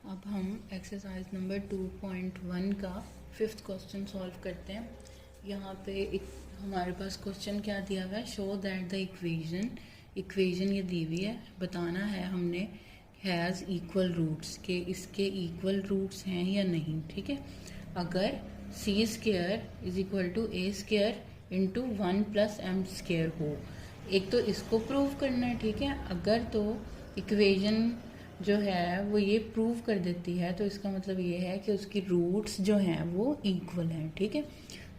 अब हम exercise number 2.1 का 5th क्वेश्चन सॉल्व करते हैं। यहाँ पे एक हमारे पास क्वेश्चन क्या दिया हुआ है, शो दैट द इक्वेशन ये दी हुई है, बताना है हमने हैज़ इक्वल रूट्स के इसके इक्वल रूट्स हैं या नहीं। ठीक है, अगर C square is equal to A square into 1 + m square हो, एक तो इसको प्रूव करना है। ठीक है, अगर तो इक्वेशन जो है वो ये प्रूव कर देती है तो इसका मतलब ये है कि उसकी रूट्स जो हैं वो इक्वल हैं। ठीक है,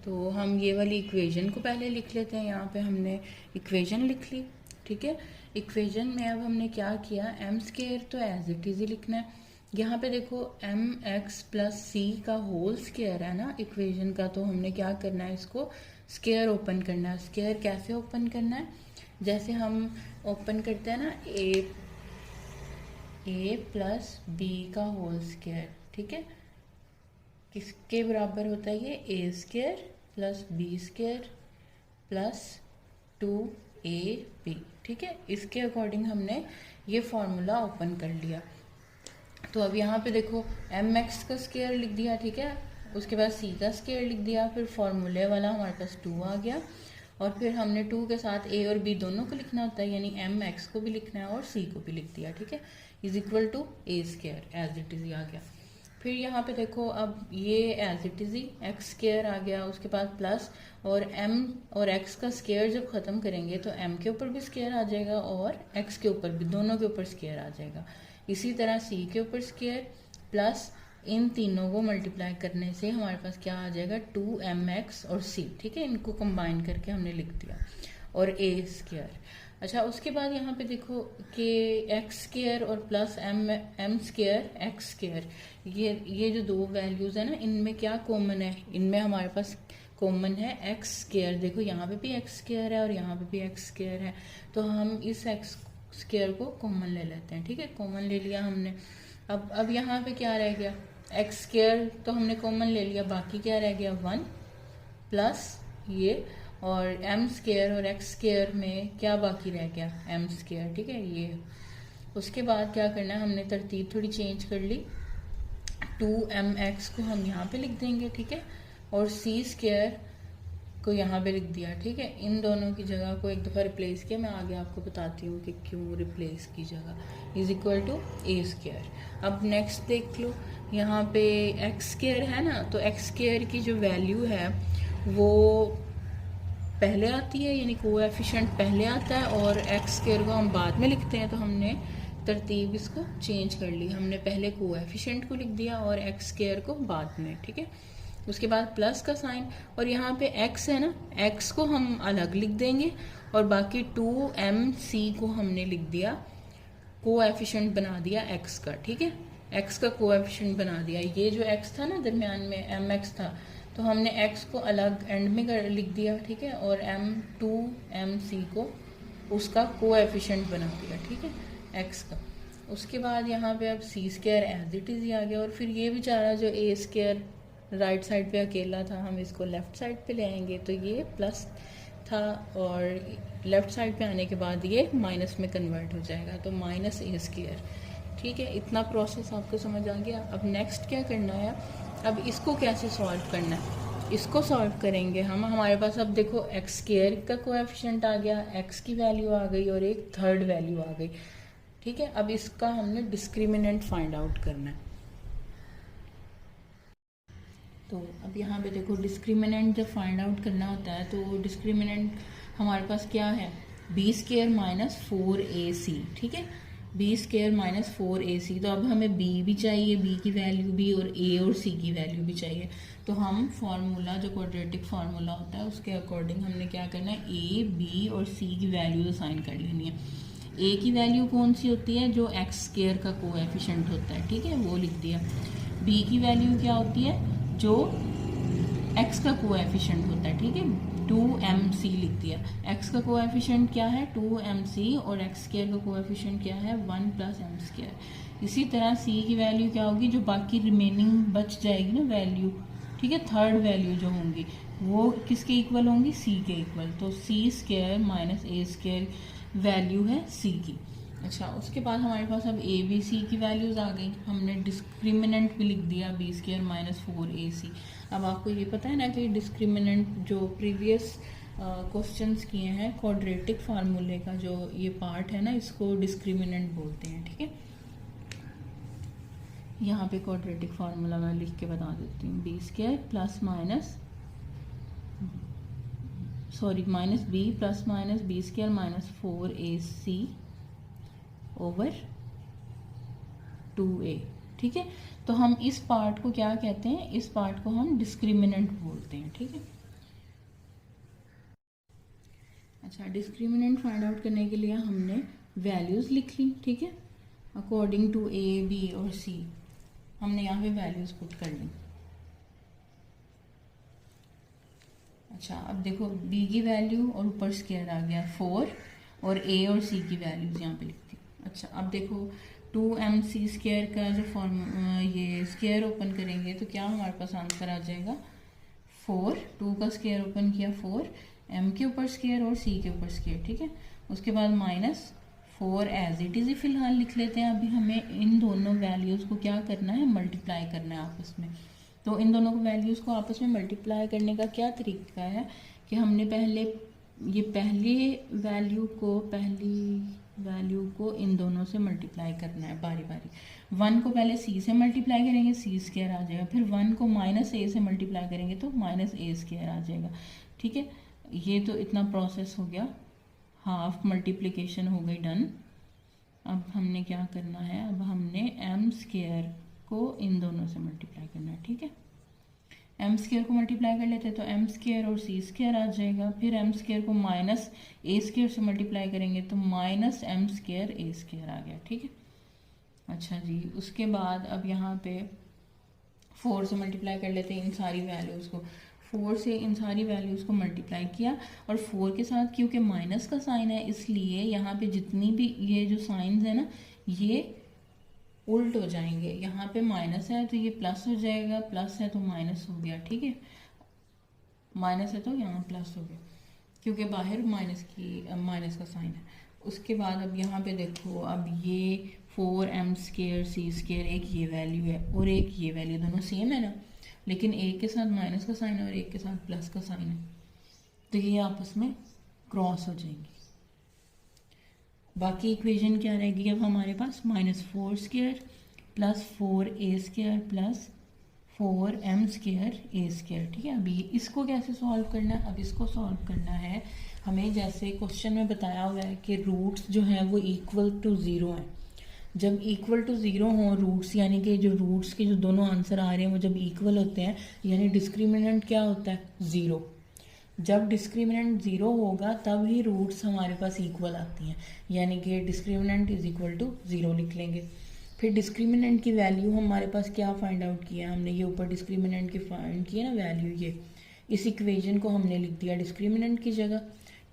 तो हम ये वाली इक्वेशन को पहले लिख लेते हैं। यहाँ पे हमने इक्वेशन लिख ली। ठीक है, इक्वेशन में अब हमने क्या किया, एम स्क्वायर तो एज इट इज ही लिखना है। यहाँ पे देखो mx + c का होल स्क्वायर है ना इक्वेशन का, तो हमने क्या करना है, इसको स्क्वायर ओपन करना है। स्क्वायर कैसे ओपन करना है, जैसे हम ओपन करते हैं ना a + b का होल स्क्वायर। ठीक है, किसके बराबर होता है ये, a² + b² + 2ab। ठीक है, इसके अकॉर्डिंग हमने ये फॉर्मूला ओपन कर लिया। तो अब यहाँ पे देखो mx का स्क्वायर लिख दिया। ठीक है, उसके बाद c का स्क्वायर लिख दिया, फिर फॉर्मूले वाला हमारे पास 2 आ गया, और फिर हमने 2 के साथ a और b दोनों को लिखना होता है, यानी mx को भी लिखना है और c को भी लिख दिया। ठीक है, is equal to a² as it is आ गया। फिर यहाँ पे देखो अब ये एज इट इज ही x² आ गया, उसके बाद प्लस और m और x का स्क्वायर जब खत्म करेंगे तो m के ऊपर भी स्क्वायर आ जाएगा और x के ऊपर भी, दोनों के ऊपर स्क्वायर आ जाएगा। इसी तरह c के ऊपर स्क्वायर प्लस इन तीनों को मल्टीप्लाई करने से हमारे पास क्या आ जाएगा, 2mx और c। ठीक है, इनको कंबाइन करके हमने लिख दिया, और a²। अच्छा, उसके बाद यहाँ पे देखो कि x² और प्लस m² x², ये जो दो वैल्यूज है ना, इनमें क्या कॉमन है, इनमें हमारे पास कॉमन है x²। देखो यहाँ पे भी x² है और यहाँ पे भी x² है, तो हम इस x² को कॉमन ले लेते हैं। ठीक है, कॉमन ले लिया हमने। अब यहाँ पे क्या रह गया, x² तो हमने कॉमन ले लिया, बाकी क्या रह गया 1 प्लस ये, और m² और x² में क्या बाकी रह गया, m²। ठीक है, ये उसके बाद क्या करना है, हमने तरतीब थोड़ी चेंज कर ली, 2mx को हम यहाँ पे लिख देंगे। ठीक है, और c² को यहाँ पे लिख दिया। ठीक है, इन दोनों की जगह को एक दफ़ा रिप्लेस किया, मैं आगे आपको बताती हूँ कि क्यों रिप्लेस की जगह, इज इक्वल टू a²। अब नेक्स्ट देख लो, यहाँ पे x² है ना, तो x² की जो वैल्यू है वो पहले आती है, यानी कोएफिशिएंट पहले आता है, और x² को हम बाद में लिखते हैं, तो हमने तरतीब इसको चेंज कर ली। हमने पहले कोएफिशिएंट को लिख दिया और x² को बाद में। ठीक है, उसके बाद प्लस का साइन, और यहाँ पे x है ना, x को हम अलग लिख देंगे, और बाकी 2mc को हमने लिख दिया, कोएफिशिएंट बना दिया x का। ठीक है, x का कोएफिशिएंट बना दिया। ये जो x था ना दरमियान में mx था, तो हमने x को अलग एंड में लिख दिया। ठीक है, और 2mc को उसका कोएफिशिएंट बना दिया। ठीक है, x का। उसके बाद यहाँ पे अब c² एज इट इज आ गया, और फिर ये बेचारा जो a² राइट साइड पे अकेला था, हम इसको लेफ्ट साइड पे ले आएंगे, तो ये प्लस था और लेफ्ट साइड पे आने के बाद ये माइनस में कन्वर्ट हो जाएगा, तो -a²। ठीक है, इतना प्रोसेस आपको समझ आ गया। अब नेक्स्ट क्या करना है, अब इसको कैसे सॉल्व करना है, इसको सॉल्व करेंगे हम। हमारे पास अब देखो x² का कोएफिशिएंट आ गया, x की वैल्यू आ गई और एक थर्ड वैल्यू आ गई। ठीक है, अब इसका हमने डिस्क्रिमिनेंट फाइंड आउट करना है। तो अब यहाँ पे देखो डिस्क्रिमिनेंट जब फाइंड आउट करना होता है, तो डिस्क्रिमिनेंट हमारे पास क्या है, b² - 4ac। ठीक है, b² - 4ac, तो अब हमें b भी चाहिए, b की वैल्यू भी, और a और c की वैल्यू भी चाहिए। तो हम फार्मूला जो क्वाड्रेटिक फार्मूला होता है उसके अकॉर्डिंग हमने क्या करना है, a, b और c की वैल्यू असाइन कर लेनी है। a की वैल्यू कौन सी होती है, जो x² का कोएफिशिएंट होता है। ठीक है, वो लिख दिया। b की वैल्यू क्या होती है, जो x का कोएफिशिएंट होता है। ठीक है, 2mc लिख दिया। x का कोएफिशिएंट क्या है, 2mc, और x² का कोएफिशिएंट क्या है, 1 + m²। इसी तरह c की वैल्यू क्या होगी, जो बाकी रिमेनिंग बच जाएगी ना वैल्यू, ठीक है, थर्ड वैल्यू जो होंगी वो किसके इक्वल होंगी, c के इक्वल। तो c² - a² वैल्यू है c की। अच्छा, उसके बाद हमारे पास अब ए बी सी की वैल्यूज़ आ गई। हमने डिस्क्रिमिनेंट भी लिख दिया बी स्क्वायर माइनस 4ac। अब आपको ये पता है ना कि डिस्क्रिमिनेंट जो प्रीवियस क्वेश्चंस किए हैं क्वाड्रेटिक फार्मूले का जो ये पार्ट है ना, इसको डिस्क्रिमिनेंट बोलते हैं। ठीक है, यहाँ पे क्वाड्रेटिक फार्मूला मैं लिख के बता देती हूँ। B square plus minus minus B plus minus B square minus 4ac over 2a। ठीक है, तो हम इस पार्ट को क्या कहते हैं, इस पार्ट को हम डिस्क्रिमिनेंट बोलते हैं। ठीक है, अच्छा, डिस्क्रिमिनेंट फाइंड आउट करने के लिए हमने वैल्यूज़ लिख ली। ठीक है, अकॉर्डिंग टू ए बी और सी हमने यहाँ पे वैल्यूज़ पुट कर ली। अच्छा, अब देखो b की वैल्यू और ऊपर स्क्वायर आ गया 4 और a और c की वैल्यूज़ यहाँ पे लिख दी। अच्छा, अब देखो 2mc स्क्वायर का जो फॉर्म ये स्क्वायर ओपन करेंगे तो क्या हमारे पास आंसर आ जाएगा 4। 2 का स्क्वायर ओपन किया 4, m के ऊपर स्क्वायर और c के ऊपर स्क्वायर। ठीक है, उसके बाद माइनस 4 एज इट इज़ ही फिलहाल लिख लेते हैं। अभी हमें इन दोनों वैल्यूज़ को क्या करना है, मल्टीप्लाई करना है आपस में। तो इन दोनों वैल्यूज़ को आपस में मल्टीप्लाई करने का क्या तरीका है कि हमने पहले ये पहली वैल्यू को इन दोनों से मल्टीप्लाई करना है बारी बारी। 1 को पहले c से मल्टीप्लाई करेंगे, c स्क्वायर आ जाएगा। फिर 1 को माइनस a से मल्टीप्लाई करेंगे तो माइनस a स्क्वायर आ जाएगा। ठीक है, ये तो इतना प्रोसेस हो गया, हाफ मल्टीप्लिकेशन हो गई डन। अब हमने क्या करना है, अब हमने m स्क्वायर को इन दोनों से मल्टीप्लाई करना है। ठीक है, एम स्क्वायर को मल्टीप्लाई कर लेते हैं तो एम स्क्वायर और सी स्क्वायर आ जाएगा। फिर एम स्क्वायर को माइनस ए स्क्वायर से मल्टीप्लाई करेंगे तो माइनस एम स्क्वायर ए स्क्वायर आ गया। ठीक है, अच्छा जी, उसके बाद अब यहाँ पे 4 से मल्टीप्लाई कर लेते हैं इन सारी वैल्यूज़ को। 4 से इन सारी वैल्यूज़ को मल्टीप्लाई किया और 4 के साथ क्योंकि माइनस का साइन है इसलिए यहाँ पे जितनी भी ये जो साइंस है ना ये उल्ट हो जाएंगे। यहाँ पे माइनस है तो ये प्लस हो जाएगा, प्लस है तो माइनस हो गया। ठीक है, माइनस है तो यहाँ प्लस हो गया क्योंकि बाहर माइनस का साइन है। उसके बाद अब यहाँ पे देखो, अब ये 4m स्क्वायर c स्क्वायर एक ये वैल्यू है और एक ये वैल्यू, दोनों सेम है ना, लेकिन एक के साथ माइनस का साइन है और एक के साथ प्लस का साइन है तो ये आपस में क्रॉस हो जाएंगी। बाकी इक्वेशन क्या रहेगी अब हमारे पास, -4 square plus 4a square plus 4m square a square. ठीक है, अभी इसको कैसे सॉल्व करना है, अब इसको सॉल्व करना है हमें जैसे क्वेश्चन में बताया हुआ है कि रूट्स जो हैं वो इक्वल टू 0 हैं। जब इक्वल टू 0 हों रूट्स, यानी कि जो रूट्स के जो दोनों आंसर आ रहे हैं वो जब इक्वल होते हैं, यानी डिस्क्रिमिनेंट क्या होता है 0। जब डिस्क्रिमिनेंट 0 होगा तब ही रूट्स हमारे पास इक्वल आती हैं, यानी कि डिस्क्रिमिनेंट इज इक्वल टू 0 लिख लेंगे। फिर डिस्क्रिमिनेंट की वैल्यू हमारे पास क्या फाइंड आउट किया हमने, ये ऊपर डिस्क्रिमिनेंट की फाइंड की है ना वैल्यू, ये इस इक्वेशन को हमने लिख दिया डिस्क्रिमिनेंट की जगह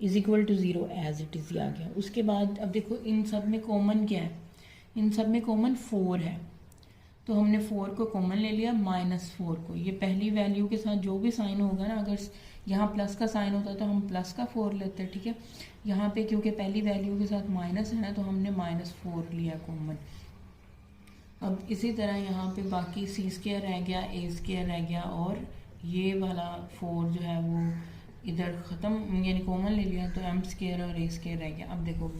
is equal to 0 as it is आ गया। उसके बाद अब देखो इन सब में कॉमन क्या है, इन सब में कॉमन 4 है तो हमने 4 को कॉमन ले लिया, -4 को ये पहली वैल्यू के साथ जो भी साइन होगा ना, अगर यहाँ प्लस का साइन होता है तो हम प्लस का 4 लेते हैं। ठीक है, यहाँ पे क्योंकि पहली वैल्यू के साथ माइनस है ना तो हमने -4 लिया कॉमन। अब इसी तरह यहाँ पे बाकी c स्क्वायर रह गया, a स्क्वायर रह गया और ये वाला 4 जो है वो इधर ख़त्म यानी कॉमन ले लिया तो m स्क्वायर और a स्क्वायर रह गया। अब देखो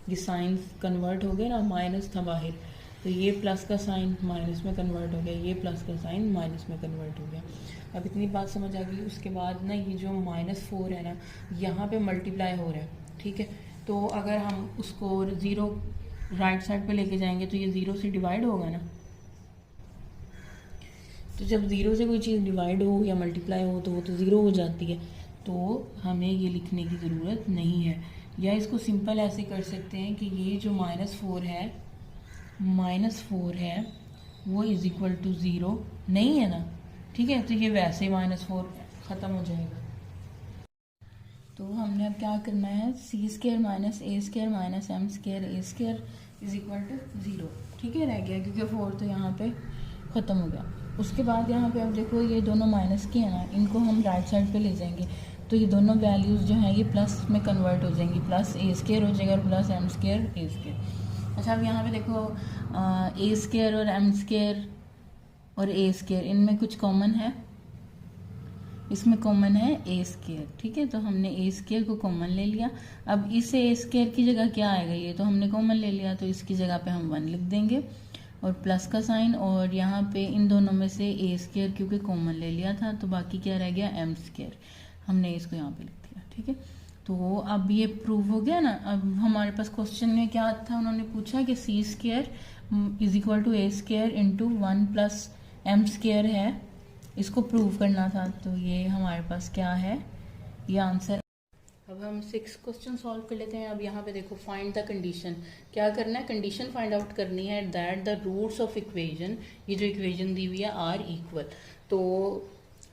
ये साइन कन्वर्ट हो गया ना, माइनस था बाहर तो ये प्लस का साइन माइनस में कन्वर्ट हो गया, ये प्लस का साइन माइनस में कन्वर्ट हो गया। अब इतनी बात समझ आ गई। उसके बाद ना ये जो -4 है ना यहाँ पे मल्टीप्लाई हो रहा है। ठीक है, तो अगर हम उसको 0 राइट साइड पे लेके जाएंगे तो ये 0 से डिवाइड होगा ना, तो जब 0 से कोई चीज़ डिवाइड हो या मल्टीप्लाई हो तो वो तो 0 हो जाती है, तो हमें ये लिखने की ज़रूरत नहीं है। या इसको सिंपल ऐसे कर सकते हैं कि ये जो -4 है वो इज़ इक्वल टू 0 नहीं है ना। ठीक है, तो ये वैसे -4 ख़त्म हो जाएगा। तो हमने अब क्या करना है, c square minus a square minus m square a square is equal to 0। ठीक है, रह गया क्योंकि 4 तो यहाँ पे ख़त्म हो गया। उसके बाद यहाँ पे अब देखो ये दोनों माइनस के हैं ना, इनको हम राइट साइड पे ले जाएंगे तो ये दोनों वैल्यूज़ जो हैं ये प्लस में कन्वर्ट हो जाएंगी, प्लस a स्क्वायर हो जाएगा और plus m square a square. अच्छा, अब यहाँ पे देखो ए स्केयर और एम स्केयर और ए स्केयर, इनमें कुछ कॉमन है, इसमें कॉमन है ए स्केयर, ठीक है। तो हमने ए स्केयर को कॉमन ले लिया। अब इस ए स्केयर की जगह क्या आएगा, ये तो हमने कॉमन ले लिया, तो इसकी जगह पे हम 1 लिख देंगे और प्लस का साइन, और यहाँ पे इन दोनों में से ए स्केयर क्योंकि कॉमन ले लिया था तो बाकी क्या रह गया, एम स्केयर, हमने इसको यहाँ पे लिख दिया, ठीक है। तो अब ये प्रूव हो गया ना। अब हमारे पास क्वेश्चन में क्या था, उन्होंने पूछा कि C square is equal to A square into 1 plus M square है, इसको प्रूव करना था। तो ये हमारे पास क्या है, ये आंसर। अब हम 6 क्वेश्चन सॉल्व कर लेते हैं। अब यहाँ पे देखो, फाइंड द कंडीशन, क्या करना है, कंडीशन फाइंड आउट करनी है that the roots of equation, ये जो इक्वेजन दी हुई है आर इक्वल। तो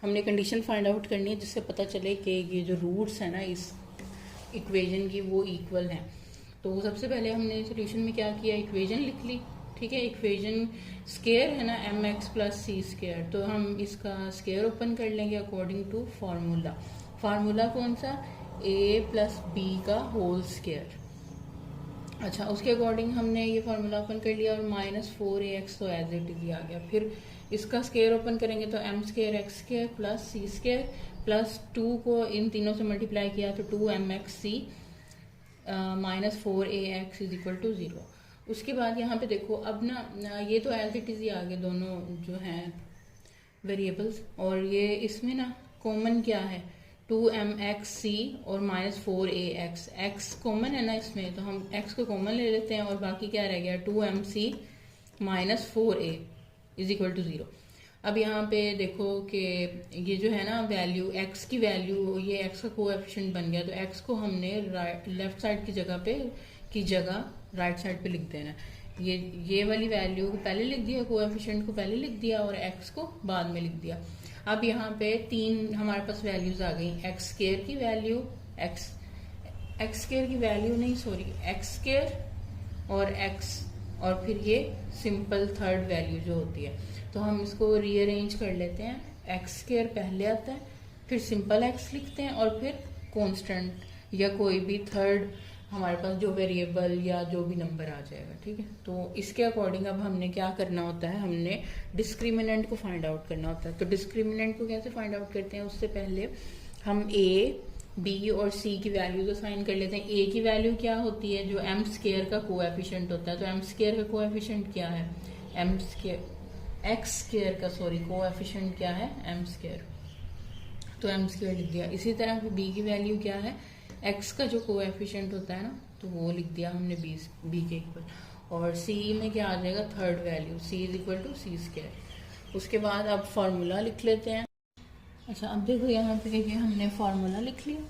हमने कंडीशन फाइंड आउट करनी है जिससे पता चले कि ये जो रूट्स है ना इस इक्वेजन की वो इक्वल हैं। तो सबसे पहले हमने सोल्यूशन में क्या किया, इक्वेजन लिख ली, ठीक है। इक्वेजन स्केयर है ना M x plus C square, तो हम इसका स्केयर ओपन कर लेंगे अकॉर्डिंग टू फार्मूला। फार्मूला कौन सा, ए प्लस बी का होल स्केयर। अच्छा, उसके अकॉर्डिंग हमने ये फार्मूला ओपन कर लिया और -4ax तो एज इट इज आ गया। फिर इसका स्केयर ओपन करेंगे तो M square X square plus C square plus 2 को इन तीनों से मल्टीप्लाई किया तो 2mxc -4ax is equal to 0। उसके बाद यहाँ पे देखो, अब ना ये तो एज इट इज ही आ गए दोनों जो हैं वेरिएबल्स, और ये इसमें ना कॉमन क्या है, 2mxc और -4ax, x कॉमन है ना इसमें, तो हम x को कॉमन ले लेते हैं और बाकी क्या रह गया, 2mc -4a is equal to 0। अब यहाँ पे देखो कि ये जो है ना वैल्यू, x की वैल्यू, ये x का कोएफिशिएंट बन गया, तो x को हमने लेफ्ट साइड की जगह राइट साइड पे लिख देना है। ये वाली वैल्यू को पहले लिख दिया, कोएफिशिएंट को पहले लिख दिया और x को बाद में लिख दिया। अब यहाँ पे 3 हमारे पास वैल्यूज आ गई, एक्स स्केयर की वैल्यू, एक्स स्केयर की वैल्यू नहीं सॉरी एक्स स्केयर और x, और फिर ये सिंपल थर्ड वैल्यू जो होती है। तो हम इसको रीअरेंज कर लेते हैं, एक्स स्केयर पहले आता है, फिर सिंपल x लिखते हैं और फिर कांस्टेंट या कोई भी थर्ड हमारे पास जो वेरिएबल या जो भी नंबर आ जाएगा, ठीक है। तो इसके अकॉर्डिंग अब हमने क्या करना होता है, हमने डिस्क्रिमिनेंट को फाइंड आउट करना होता है। तो डिस्क्रिमिनेंट को कैसे फाइंड आउट करते हैं, उससे पहले हम ए, बी और सी की वैल्यूज असाइन कर लेते हैं। ए की वैल्यू क्या होती है, जो एम स्केयर का कोएफिशिएंट होता है, तो एम स्केयर का कोएफिशिएंट क्या है, एम स्केयर एक्स स्केयर का कोएफिशिएंट क्या है, एम स्केयर, तो एम स्केयर लिख दिया। इसी तरह बी की वैल्यू क्या है, एक्स का जो कोएफिशिएंट होता है ना, तो वो लिख दिया हमने बी के इक्वल। और सी में क्या आ जाएगा, third value, C is equal to C square. उसके बाद अब फार्मूला लिख लेते हैं। अच्छा, अब देखो यहाँ पे देखिए हमने फार्मूला लिख लिया।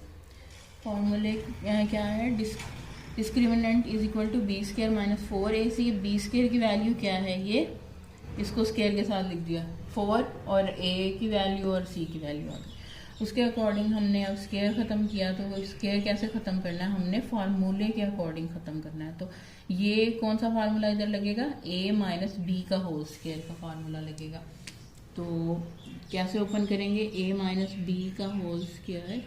फार्मूले क्या है, discriminant is equal to B square -4ac। B square की वैल्यू क्या है, ये इसको स्केयर के साथ लिख दिया 4, और ए की वैल्यू और सी की वैल्यू आ गई। उसके अकॉर्डिंग हमने अब स्केयर ख़त्म किया, तो स्केयर कैसे ख़त्म करना है, हमने फार्मूले के अकॉर्डिंग ख़त्म करना है। तो ये कौन सा फार्मूला इधर लगेगा, a माइनस बी का होल स्केयर का फार्मूला लगेगा। तो कैसे ओपन करेंगे, a माइनस बी का होल स्केयर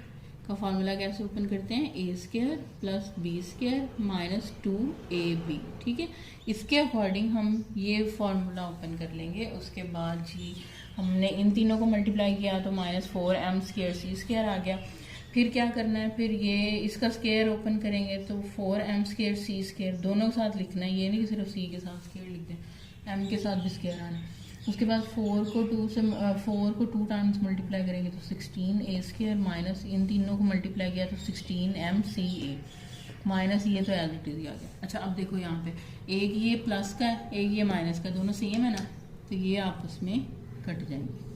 का फार्मूला कैसे ओपन करते हैं, A square plus B square -2ab, ठीक है। इसके अकॉर्डिंग हम ये फार्मूला ओपन कर लेंगे। उसके बाद जी हमने इन तीनों को मल्टीप्लाई किया तो -4m स्केयर सी स्केयर आ गया। फिर क्या करना है, फिर ये इसका स्केयर ओपन करेंगे तो 4m स्केयर सी स्केयर, दोनों के साथ लिखना है, ये नहीं कि सिर्फ सी के साथ स्केयर लिख दें, m के साथ भी स्केयर आना है। उसके बाद 4 को 2 टाइम्स मल्टीप्लाई करेंगे तो 16a स्केयर, माइनस इन तीनों को मल्टीप्लाई किया तो 16mca, माइनस ये तो एज इट इज आ गया। अच्छा, अब देखो यहाँ पे एक ये प्लस का है, एक ये माइनस का, दोनों सेम है ना, तो ये आपस में कट जाएंगे।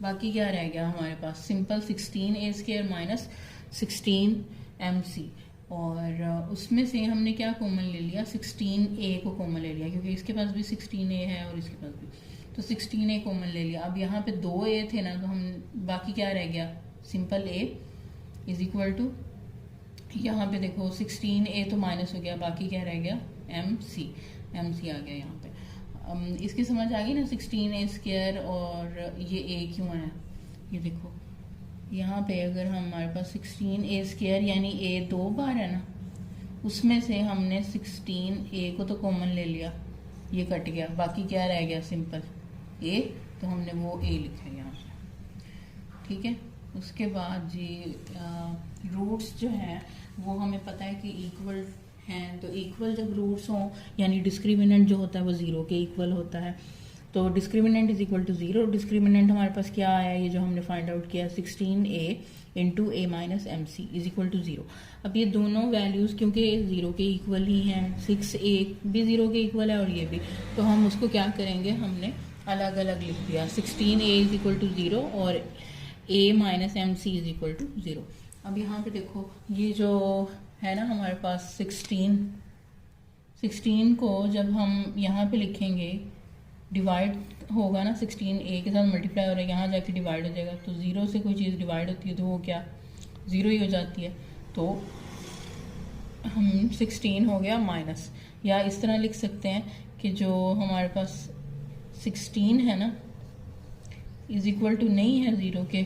बाकी क्या रह गया हमारे पास, simple 16a square minus 16mc, और उसमें से हमने क्या कॉमन ले लिया, 16a को कॉमन ले लिया, क्योंकि इसके पास भी 16a है और इसके पास भी, तो 16a कॉमन ले लिया। अब यहाँ पे 2a थे ना, तो हम बाकी क्या रह गया, simple a is equal to, यहाँ पे देखो 16a तो माइनस हो गया, बाकी क्या रह गया, mc आ गया यहाँ पे। इसकी समझ आ गई ना, 16a स्केयर और ये a क्यों है, ये देखो यहाँ पे अगर हमारे पास 16a स्केयर यानी a 2 बार है ना, उसमें से हमने 16a को तो कॉमन ले लिया, ये कट गया, बाकी क्या रह गया सिंपल a, तो हमने वो a लिखा है यहाँ पे, ठीक है। उसके बाद जी रूट्स जो हैं वो हमें पता है कि इक्वल हैं, तो इक्वल जब रूट्स हों यानी डिस्क्रिमिनेंट जो होता है वो 0 के इक्वल होता है, तो discriminant is equal to 0। Discriminant हमारे पास क्या आया, ये जो हमने फाइंड आउट किया 16a into a minus M C is equal to 0। अब ये दोनों वैल्यूज़ क्योंकि 0 के इक्वल ही हैं, 6a भी 0 के इक्वल है और ये भी, तो हम उसको क्या करेंगे, हमने अलग अलग लिख दिया, 16a इज इक्वल टू 0 और a minus M C is equal to 0। अब यहाँ पे देखो ये जो है ना हमारे पास 16 को जब हम यहाँ पे लिखेंगे डिवाइड होगा ना, 16a के साथ मल्टीप्लाई हो रहा है, यहाँ जाके डिवाइड हो जाएगा, तो 0 से कोई चीज़ डिवाइड होती है तो वो क्या 0 ही हो जाती है, तो हम 16 हो गया माइनस, या इस तरह लिख सकते हैं कि जो हमारे पास 16 है ना इज इक्वल टू नहीं है 0 के,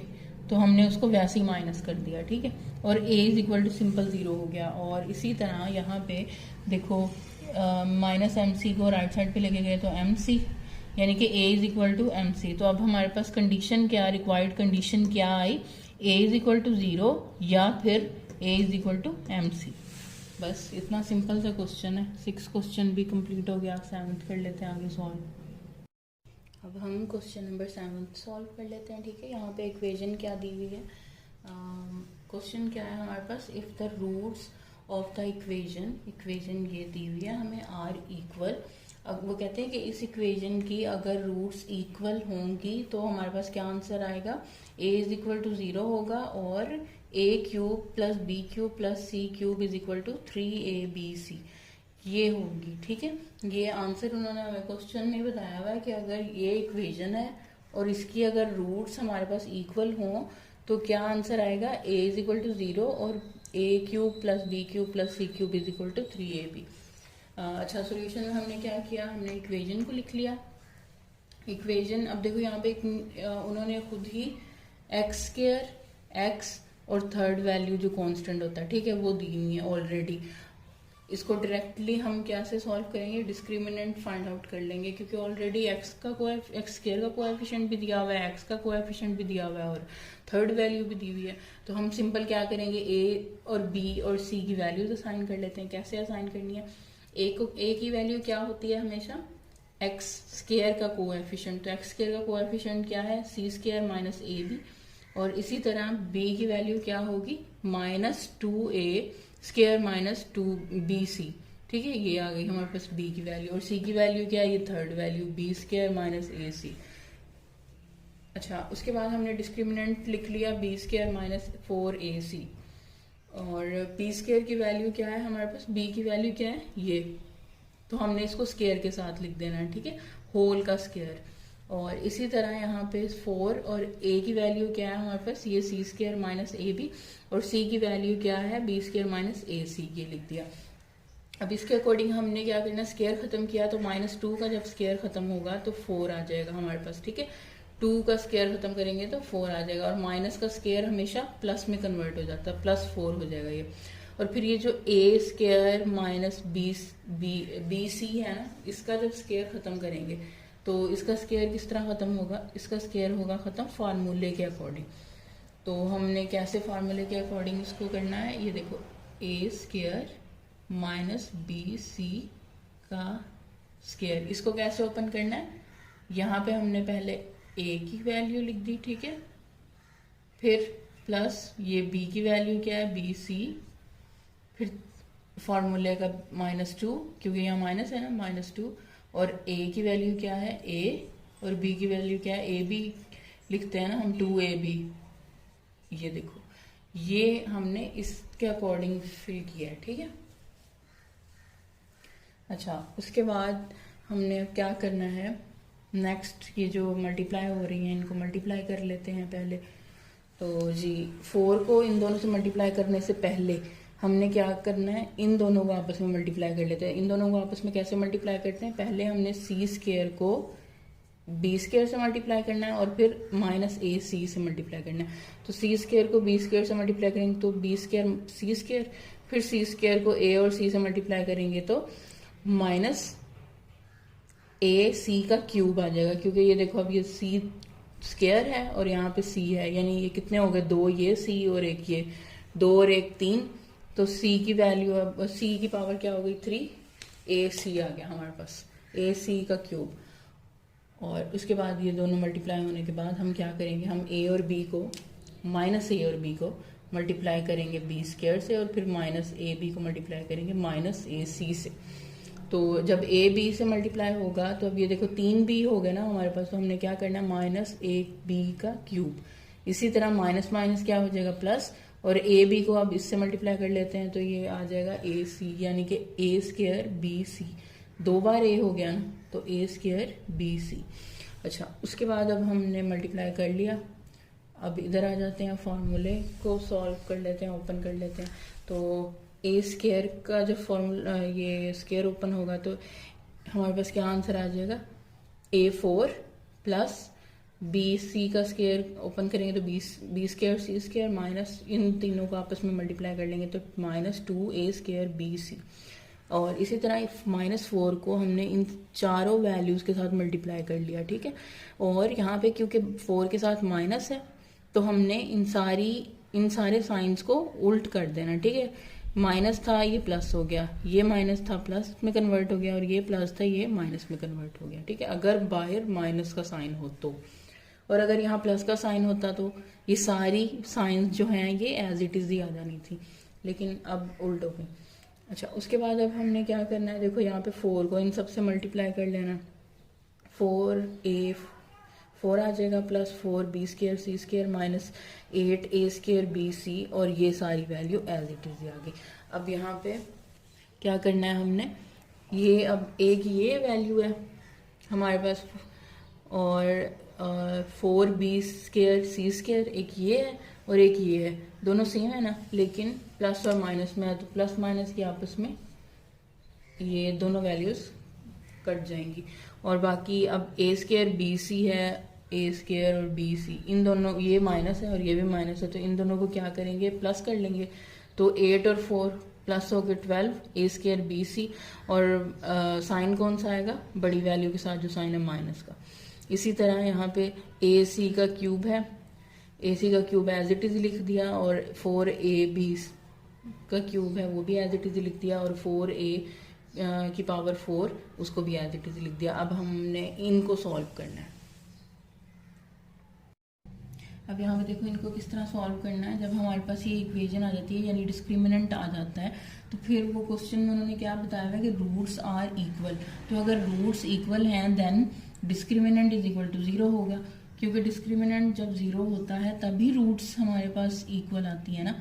तो हमने उसको वैसे ही माइनस कर दिया, ठीक है, और a is equal to simple 0 हो गया। और इसी तरह यहाँ पे देखो माइनस एम सी को राइट साइड पे लेके गए तो एम सी, यानी कि a is equal to M C, तो अब हमारे पास कंडीशन क्या, रिक्वायर्ड कंडीशन क्या आई, a इज इक्वल टू 0 या फिर a is equal to M C. बस इतना सिंपल सा क्वेश्चन है, 6 क्वेश्चन भी कंप्लीट हो गया। 7th कर लेते हैं आगे सॉल्व। अब हम क्वेश्चन नंबर 7 सॉल्व कर लेते हैं, ठीक है। यहाँ पे इक्वेशन क्या दी हुई है, क्वेश्चन क्या है हमारे पास, if the roots of the equation ये दी हुई है हमें आर इक्वल। अब वो कहते हैं कि इस इक्वेशन की अगर रूट्स इक्वल होंगी तो हमारे पास क्या आंसर आएगा, a इज इक्वल टू 0 होगा और a cube plus B cube plus C cube is equal to 3abc ये होगी, ठीक है। ये आंसर उन्होंने हमें क्वेश्चन में बताया हुआ है कि अगर ये इक्वेशन है और इसकी अगर रूट्स हमारे पास इक्वल हों तो क्या आंसर आएगा, a इज इक्वल टू 0 और a cube plus B cube plus C cube is equal to 3ab। अच्छा, सॉल्यूशन में हमने क्या किया, हमने इक्वेशन को लिख लिया। इक्वेशन अब देखो यहाँ पे उन्होंने खुद ही एक्स स्क्वायर, एक्स और थर्ड वैल्यू जो कांस्टेंट होता है, ठीक है, वो दी हुई है ऑलरेडी। इसको डायरेक्टली हम क्या से सॉल्व करेंगे, डिस्क्रिमिनेंट फाइंड आउट कर लेंगे, क्योंकि ऑलरेडी एक्स स्क्वायर का कोएफिशिएंट भी दिया हुआ है, एक्स का कोएफिशिएंट भी दिया हुआ है और थर्ड वैल्यू भी दी हुई है। तो हम सिंपल क्या करेंगे, ए और बी और सी की वैल्यूज असाइन कर लेते हैं। कैसे असाइन करनी है, ए की वैल्यू क्या होती है हमेशा एक्स स्क्वायर का कोएफिशिएंट, तो एक्स स्क्वायर का कोएफिशिएंट क्या है, सी स्क्वायर माइनस ए बी। और इसी तरह बी की वैल्यू क्या होगी, minus 2a square minus 2bc, ठीक है, ये आ गई हमारे पास बी की वैल्यू। और सी की वैल्यू क्या है, ये third value B square minus ac। अच्छा, उसके बाद हमने डिस्क्रिमिनेंट लिख लिया बी स्क्वायर माइनस 4ac और बी स्क्वायर की वैल्यू क्या है हमारे पास, बी की वैल्यू क्या है ये, तो हमने इसको स्क्वायर के साथ लिख देना है, ठीक है, होल का स्क्वायर। और इसी तरह यहाँ पे 4 और a की वैल्यू क्या है हमारे पास, ये सी स्क्वायर माइनस ए बी और c की वैल्यू क्या है बी स्क्वायर माइनस ए सी, ये लिख दिया। अब इसके अकॉर्डिंग हमने क्या करना, स्क्वायर खत्म किया तो -2 का जब स्क्वायर खत्म होगा तो 4 आ जाएगा हमारे पास, ठीक है। 2 का स्क्वायर खत्म करेंगे तो 4 आ जाएगा और माइनस का स्क्वायर हमेशा प्लस में कन्वर्ट हो जाता है, +4 हो जाएगा ये। और फिर ये जो a square minus B C है ना, इसका जब स्क्वायर खत्म करेंगे तो इसका स्क्वायर किस तरह खत्म होगा, इसका स्क्वायर होगा खत्म फार्मूले के अकॉर्डिंग। तो हमने कैसे फार्मूले के अकॉर्डिंग इसको करना है, ये देखो a square minus B C का स्क्वायर, इसको कैसे ओपन करना है, यहाँ पे हमने पहले a की वैल्यू लिख दी, ठीक है, फिर प्लस ये b की वैल्यू क्या है बी सी, फिर फार्मूले का -2 क्योंकि यहाँ माइनस है ना -2, और a की वैल्यू क्या है a और b की वैल्यू क्या है a b लिखते हैं ना हम 2ab। ये देखो ये हमने इसके अकॉर्डिंग फिल किया है, ठीक है। अच्छा, उसके बाद हमने क्या करना है, नेक्स्ट ये जो मल्टीप्लाई हो रही हैं इनको मल्टीप्लाई कर लेते हैं पहले। तो जी 4 को इन दोनों से मल्टीप्लाई करने से पहले हमने क्या करना है, इन दोनों को आपस में मल्टीप्लाई कर लेते हैं। इन दोनों को आपस में कैसे मल्टीप्लाई करते हैं, पहले हमने सी स्क्वायर को बी स्क्वायर से मल्टीप्लाई करना है और फिर माइनस ए सी से मल्टीप्लाई करना है। तो सी स्क्वायर को बी स्क्वायर से मल्टीप्लाई करेंगे तो बी स्क्वायर सी स्क्वायर, फिर सी स्क्वायर को ए और सी से मल्टीप्लाई करेंगे तो माइनस ए सी का क्यूब आ जाएगा, क्योंकि ये देखो अब ये सी स्क्वायर है और यहाँ पे सी है, यानी ये कितने हो गए, 2 ये सी और एक ये, 2 और 1 3, तो सी की वैल्यू अब सी की पावर क्या हो गई 3, ए सी आ गया हमारे पास, ए सी का क्यूब। और उसके बाद ये दोनों मल्टीप्लाई होने के बाद हम क्या करेंगे, हम ए और बी को माइनस ए और बी को मल्टीप्लाई करेंगे बी स्क्वायर से, और फिर माइनस ए बी को मल्टीप्लाई करेंगे माइनस ए सी से। तो जब ए बी से मल्टीप्लाई होगा तो अब ये देखो 3 बी हो गए ना हमारे पास, तो हमने क्या करना है माइनस ए बी का क्यूब। इसी तरह माइनस माइनस क्या हो जाएगा प्लस, और ए बी को अब इससे मल्टीप्लाई कर लेते हैं तो ये आ जाएगा ए सी, यानी कि ए स्क्वायर बी सी, 2 बार ए हो गया ना, तो ए स्क्वायर बी सी। अच्छा, उसके बाद अब हमने मल्टीप्लाई कर लिया, अब इधर आ जाते हैं, फॉर्मूले को सॉल्व कर लेते हैं, ओपन कर लेते हैं। तो ए स्क्वायर का जब फॉर्मूला ये स्क्वायर ओपन होगा तो हमारे पास क्या आंसर आ जाएगा, A4 प्लस बी सी का स्क्वायर ओपन करेंगे तो बी स्क्वायर सी स्क्वायर माइनस इन तीनों को आपस में मल्टीप्लाई कर लेंगे तो -2 A स्क्वायर बी सी। और इसी तरह -4 को हमने इन चारों वैल्यूज़ के साथ मल्टीप्लाई कर लिया, ठीक है। और यहाँ पे क्योंकि 4 के साथ माइनस है तो हमने इन सारे साइंस को उल्ट कर देना, ठीक है। माइनस था ये प्लस हो गया, ये माइनस था प्लस में कन्वर्ट हो गया, और ये प्लस था ये माइनस में कन्वर्ट हो गया, ठीक है, अगर बाहर माइनस का साइन हो तो। और अगर यहाँ प्लस का साइन होता तो ये सारी साइंस जो हैं ये एज इट इज ही आ जानी थी, लेकिन अब उल्ट हो गई। अच्छा, उसके बाद अब हमने क्या करना है, देखो यहाँ पे 4 को इन सबसे मल्टीप्लाई कर लेना, 4 आ जाएगा प्लस 4 बी स्क्वायर सी स्क्वायर माइनस 8 ए स्क्वायर बी सी, और ये सारी वैल्यू एज इट इज आ गई। अब यहाँ पे क्या करना है हमने, ये अब एक ये वैल्यू है हमारे पास, और 4 बी स्क्वायर सी स्क्वायर एक ये है और एक ये है, दोनों सेम है ना, लेकिन प्लस और माइनस में है तो प्लस माइनस की आपस में ये दोनों वैल्यूज कट जाएंगी। और बाकी अब ए स्क्वायर बी सी है, ए स्क्वायर और बी सी, इन दोनों ये माइनस है और ये भी माइनस है, तो इन दोनों को क्या करेंगे प्लस कर लेंगे, तो 8 और 4 प्लस हो गए 12 ए स्क्वायर बी सी, और साइन कौन सा आएगा, बड़ी वैल्यू के साथ जो साइन है माइनस का। इसी तरह यहाँ पे ए सी का क्यूब है, ए सी का क्यूब एज इट इज लिख दिया, और 4 ए बी का क्यूब है वो भी एज इट इज लिख दिया, और 4 ए की पावर 4 उसको भी एज इट इज लिख दिया। अब हमने इनको सॉल्व करना है। अब यहाँ पे देखो इनको किस तरह सॉल्व करना है। जब हमारे पास ये इक्वेशन आ जाती है यानी डिस्क्रिमिनेंट आ जाता है, तो फिर वो क्वेश्चन में उन्होंने क्या बताया है कि रूट्स आर इक्वल, तो अगर रूट्स इक्वल हैं then discriminant is equal to 0 होगा, क्योंकि डिस्क्रिमिनेंट जब 0 होता है तभी रूट्स हमारे पास इक्वल आती है ना,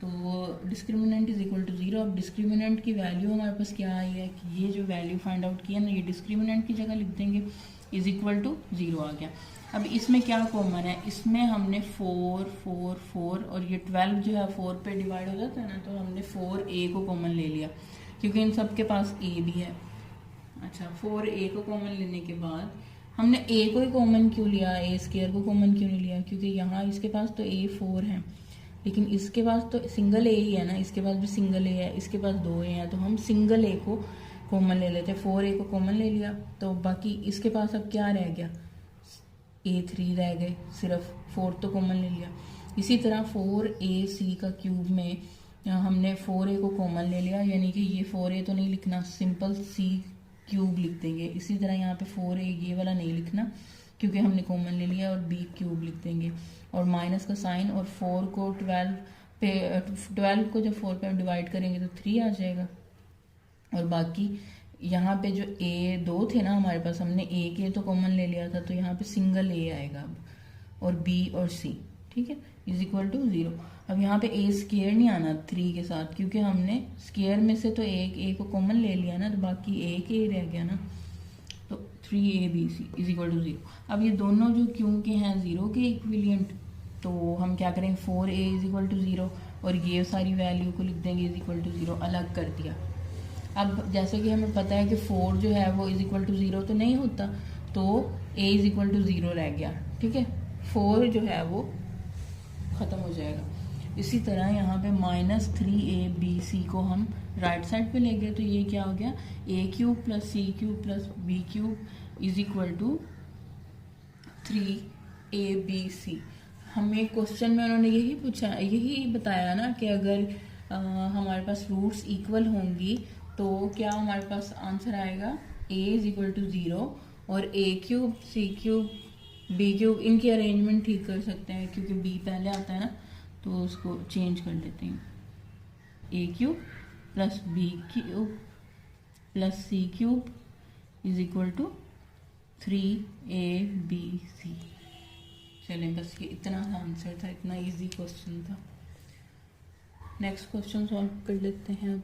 तो डिस्क्रिमिनेंट इज इक्वल टू 0। अब डिस्क्रिमिनेंट की वैल्यू हमारे पास क्या आई है कि ये जो वैल्यू फाइंड आउट किया ना, ये डिस्क्रिमिनेंट की जगह लिख देंगे, इज इक्वल टू 0 आ गया। अब इसमें क्या कॉमन है, इसमें हमने 4 4 4 और ये 12 जो है 4 पे डिवाइड हो जाता है ना, तो हमने 4a को कॉमन ले लिया क्योंकि इन सब के पास a भी है। अच्छा, 4a को कॉमन लेने के बाद हमने a को ही कॉमन क्यों लिया, a स्क्वायर को कॉमन क्यों नहीं लिया, क्योंकि यहाँ इसके पास तो a 4 है लेकिन इसके पास तो सिंगल a ही है ना, इसके पास भी सिंगल a है, इसके पास 2 a हैं, तो हम सिंगल a को कॉमन ले लेते, 4a को कॉमन ले लिया, तो बाकी इसके पास अब क्या रह गया, a3 रह गए, सिर्फ 4 तो कॉमन ले लिया। इसी तरह 4ac का क्यूब में हमने 4a को कॉमन ले लिया, यानी कि ये 4a तो नहीं लिखना, सिंपल c क्यूब लिख देंगे। इसी तरह यहाँ पे 4a ये वाला नहीं लिखना क्योंकि हमने कॉमन ले लिया, और b क्यूब लिख देंगे, और माइनस का साइन, और 4 को 12 को जब 4 पे डिवाइड करेंगे तो 3 आ जाएगा। और बाकी यहाँ पे जो a 2 थे ना हमारे पास, हमने a के तो कॉमन ले लिया था, तो यहाँ पे सिंगल a आएगा अब, और b और c, ठीक है, इज इक्वल टू 0। अब यहाँ पे a स्क्वायर नहीं आना 3 के साथ, क्योंकि हमने स्क्वायर में से तो एक a को कॉमन ले लिया ना, तो बाकी a रह गया ना, तो 3abc इज इक्वल टू 0। अब ये दोनों जो क्योंकि हैं 0 के इक्विलियंट, तो हम क्या करेंगे 4a इज इक्वल टू 0 और ये सारी वैल्यू को लिख देंगे इज इक्वल टू 0, अलग कर दिया। अब जैसे कि हमें पता है कि 4 जो है वो इज इक्वल टू 0 तो नहीं होता, तो a इज इक्वल टू 0 रह गया, ठीक है, 4 जो है वो ख़त्म हो जाएगा। इसी तरह यहाँ पे -3ab को हम राइट साइड पे ले गए, तो ये क्या हो गया, a³ + c³ + b³ = 3abc। हमें क्वेश्चन में उन्होंने यही पूछा, यही बताया ना कि अगर हमारे पास रूट्स इक्वल होंगी तो क्या हमारे पास आंसर आएगा, a = 0 और a³ c³ b³ इनकी अरेंजमेंट ठीक कर सकते हैं क्योंकि b पहले आता है ना, तो उसको चेंज कर देते हैं, a³ + b³ + c³ = 3abc। चलें, बस ये इतना आंसर था, इतना इजी क्वेश्चन था। नेक्स्ट क्वेश्चन सॉल्व कर लेते हैं अब।